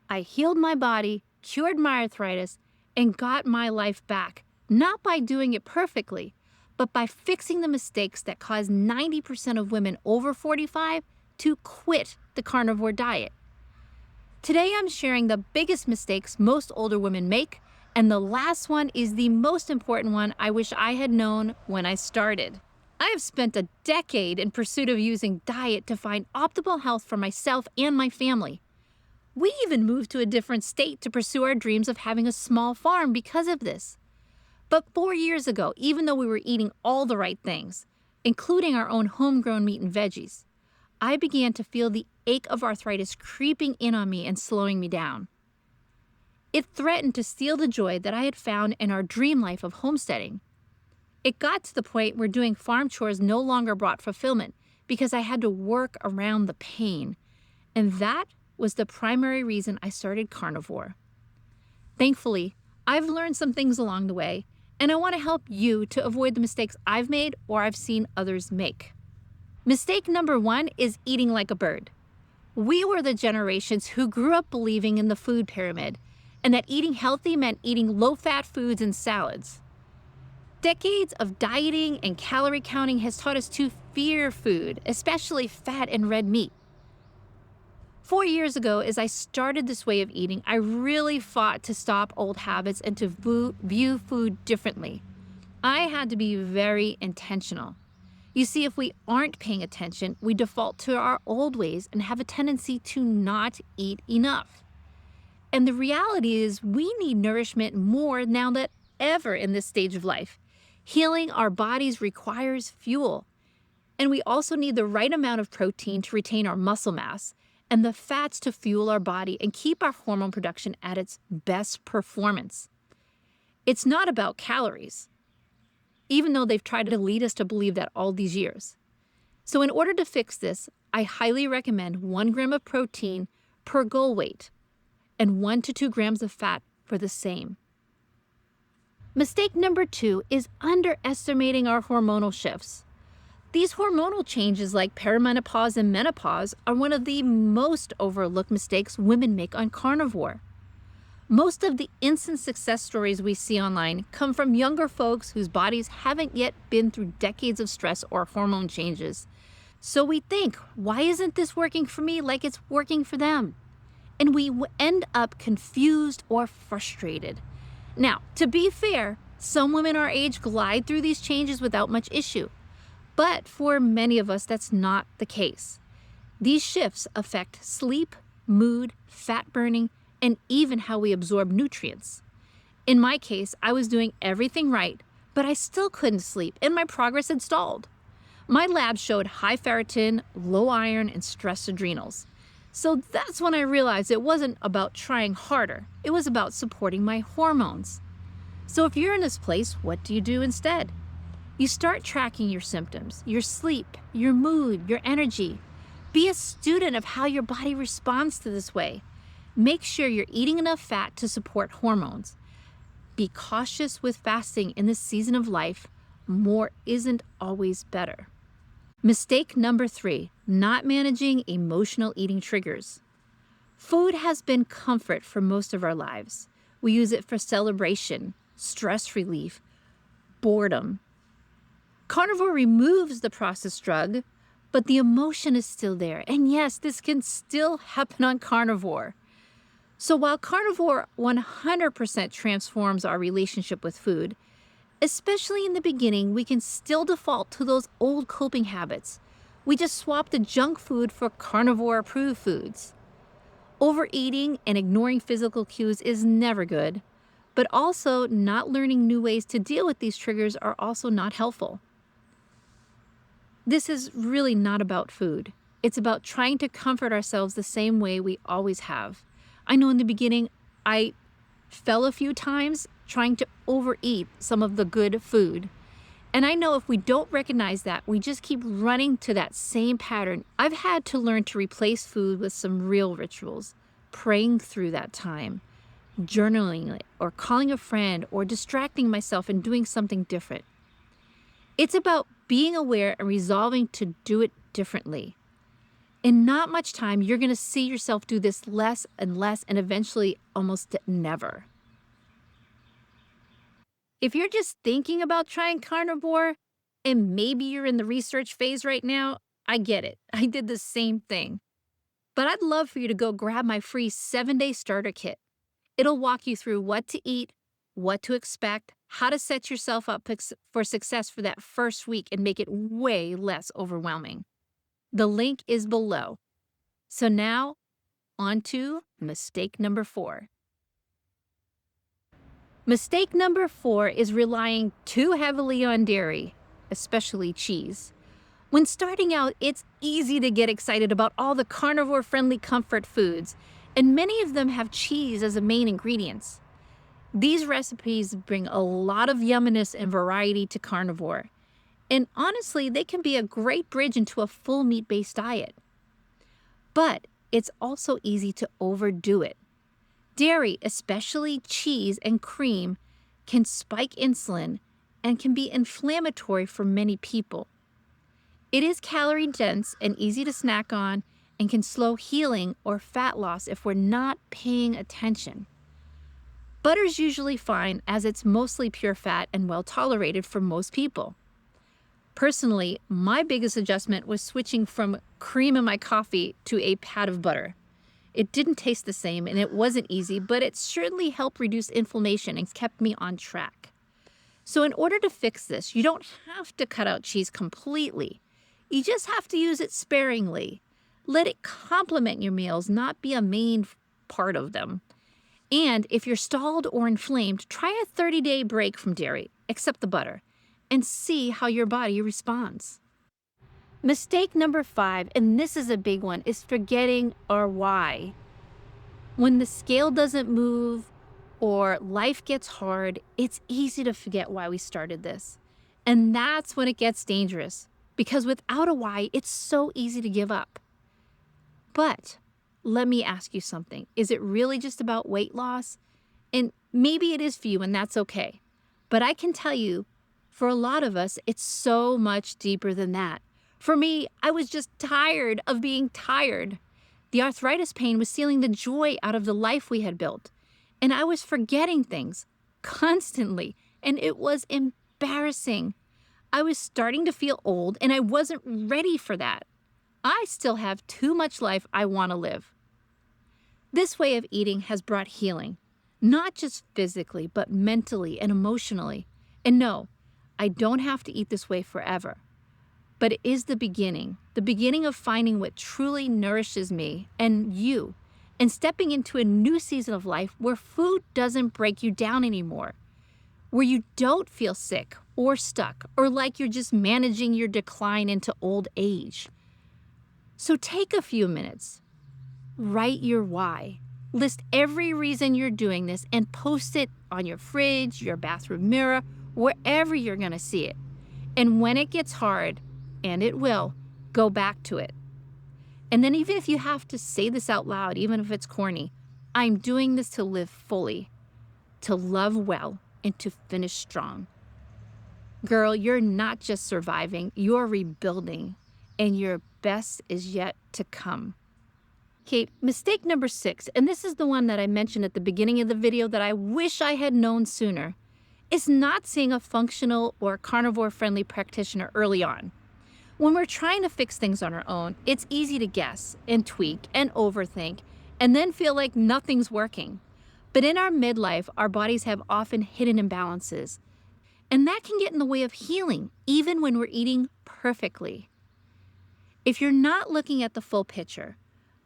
I healed my body, cured my arthritis, and got my life back, not by doing it perfectly, but by fixing the mistakes that cause 90% of women over 45 to quit the carnivore diet. Today, I'm sharing the biggest mistakes most older women make, and the last one is the most important one I wish I had known when I started. I have spent a decade in pursuit of using diet to find optimal health for myself and my family. We even moved to a different state to pursue our dreams of having a small farm because of this. But 4 years ago, even though we were eating all the right things, including our own homegrown meat and veggies, I began to feel the ache of arthritis creeping in on me and slowing me down. It threatened to steal the joy that I had found in our dream life of homesteading. It got to the point where doing farm chores no longer brought fulfillment because I had to work around the pain. And that was the primary reason I started carnivore. Thankfully, I've learned some things along the way, and I want to help you to avoid the mistakes I've made or I've seen others make. Mistake number 1 is eating like a bird. We were the generations who grew up believing in the food pyramid and that eating healthy meant eating low-fat foods and salads. Decades of dieting and calorie counting has taught us to fear food, especially fat and red meat. 4 years ago, as I started this way of eating, I really fought to stop old habits and to view food differently. I had to be very intentional. You see, if we aren't paying attention, we default to our old ways and have a tendency to not eat enough. And the reality is we need nourishment more now than ever in this stage of life. Healing our bodies requires fuel. And we also need the right amount of protein to retain our muscle mass and the fats to fuel our body and keep our hormone production at its best performance. It's not about calories, even though they've tried to lead us to believe that all these years. So in order to fix this, I highly recommend 1 gram of protein per goal weight and 1 to 2 grams of fat for the same. Mistake number 2 is underestimating our hormonal shifts. These hormonal changes like perimenopause and menopause are one of the most overlooked mistakes women make on carnivore. Most of the instant success stories we see online come from younger folks whose bodies haven't yet been through decades of stress or hormone changes. So we think, why isn't this working for me like it's working for them? And we end up confused or frustrated. Now, to be fair, some women our age glide through these changes without much issue. But for many of us, that's not the case. These shifts affect sleep, mood, fat burning, and even how we absorb nutrients. In my case, I was doing everything right, but I still couldn't sleep, and my progress had stalled. My lab showed high ferritin, low iron, and stressed adrenals. So that's when I realized it wasn't about trying harder. It was about supporting my hormones. So if you're in this place, what do you do instead? You start tracking your symptoms, your sleep, your mood, your energy. Be a student of how your body responds to this way. Make sure you're eating enough fat to support hormones. Be cautious with fasting in this season of life. More isn't always better. Mistake number 3, not managing emotional eating triggers. Food has been comfort for most of our lives. We use it for celebration, stress relief, boredom. Carnivore removes the processed drug, but the emotion is still there. And yes, this can still happen on carnivore. So while carnivore 100% transforms our relationship with food, especially in the beginning, we can still default to those old coping habits. We just swap the junk food for carnivore-approved foods. Overeating and ignoring physical cues is never good, but also not learning new ways to deal with these triggers are also not helpful. This is really not about food. It's about trying to comfort ourselves the same way we always have. I know in the beginning, I fell a few times trying to overeat some of the good food. And I know if we don't recognize that, we just keep running to that same pattern. I've had to learn to replace food with some real rituals, praying through that time, journaling it, or calling a friend, or distracting myself and doing something different. It's about being aware and resolving to do it differently. In not much time, you're going to see yourself do this less and less and eventually almost never. If you're just thinking about trying carnivore and maybe you're in the research phase right now, I get it. I did the same thing. But I'd love for you to go grab my free 7-day starter kit. It'll walk you through what to eat, what to expect, how to set yourself up for success for that first week and make it way less overwhelming. The link is below. So now, on to mistake number 4. Mistake number 4 is relying too heavily on dairy, especially cheese. When starting out, it's easy to get excited about all the carnivore-friendly comfort foods, and many of them have cheese as a main ingredients. These recipes bring a lot of yumminess and variety to carnivore, and honestly, they can be a great bridge into a full meat-based diet. But it's also easy to overdo it. Dairy, especially cheese and cream, can spike insulin and can be inflammatory for many people. It is calorie dense and easy to snack on and can slow healing or fat loss if we're not paying attention. Butter's usually fine as it's mostly pure fat and well tolerated for most people. Personally, my biggest adjustment was switching from cream in my coffee to a pat of butter. It didn't taste the same and it wasn't easy, but it certainly helped reduce inflammation and kept me on track. So in order to fix this, you don't have to cut out cheese completely. You just have to use it sparingly. Let it complement your meals, not be a main part of them. And if you're stalled or inflamed, try a 30-day break from dairy, except the butter, and see how your body responds. Mistake number 5, and this is a big one, is forgetting our why. When the scale doesn't move or life gets hard, it's easy to forget why we started this. And that's when it gets dangerous, because without a why, it's so easy to give up. But let me ask you something. Is it really just about weight loss? And maybe it is for you, and that's okay. But I can tell you, for a lot of us, it's so much deeper than that. For me, I was just tired of being tired. The arthritis pain was stealing the joy out of the life we had built. And I was forgetting things constantly, and it was embarrassing. I was starting to feel old, and I wasn't ready for that. I still have too much life I want to live. This way of eating has brought healing, not just physically, but mentally and emotionally. And no, I don't have to eat this way forever. But it is the beginning of finding what truly nourishes me and you, and stepping into a new season of life where food doesn't break you down anymore, where you don't feel sick or stuck or like you're just managing your decline into old age. So take a few minutes, write your why, list every reason you're doing this, and post it on your fridge, your bathroom mirror, wherever you're going to see it. And when it gets hard, and it will, go back to it. And then even if you have to say this out loud, even if it's corny, I'm doing this to live fully, to love well, and to finish strong. Girl, you're not just surviving, you're rebuilding, and your best is yet to come. Okay, mistake number 6, and this is the one that I mentioned at the beginning of the video that I wish I had known sooner, is not seeing a functional or carnivore-friendly practitioner early on. When we're trying to fix things on our own, it's easy to guess and tweak and overthink and then feel like nothing's working. But in our midlife, our bodies have often hidden imbalances, and that can get in the way of healing, even when we're eating perfectly. If you're not looking at the full picture,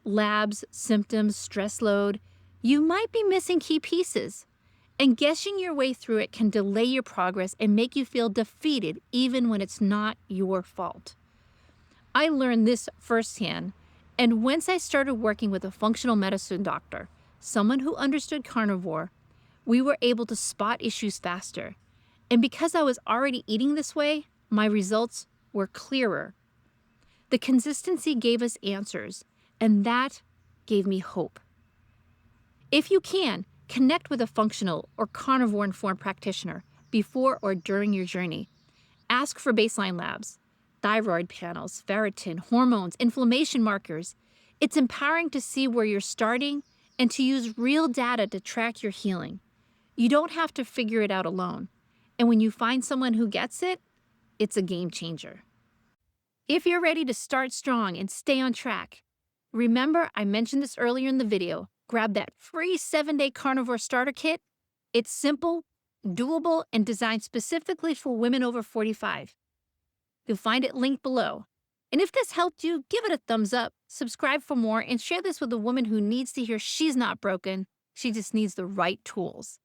labs, symptoms, stress load, you might be missing key pieces. And guessing your way through it can delay your progress and make you feel defeated even when it's not your fault. I learned this firsthand, and once I started working with a functional medicine doctor, someone who understood carnivore, we were able to spot issues faster. And because I was already eating this way, my results were clearer. The consistency gave us answers, and that gave me hope. If you can, connect with a functional or carnivore-informed practitioner before or during your journey. Ask for baseline labs. thyroid panels, ferritin, hormones, inflammation markers. It's empowering to see where you're starting and to use real data to track your healing. You don't have to figure it out alone. And when you find someone who gets it, it's a game changer. If you're ready to start strong and stay on track, remember I mentioned this earlier in the video, grab that free 7-day carnivore starter kit. It's simple, doable, and designed specifically for women over 45. You'll find it linked below. And if this helped you, give it a thumbs up, subscribe for more, and share this with a woman who needs to hear she's not broken. She just needs the right tools.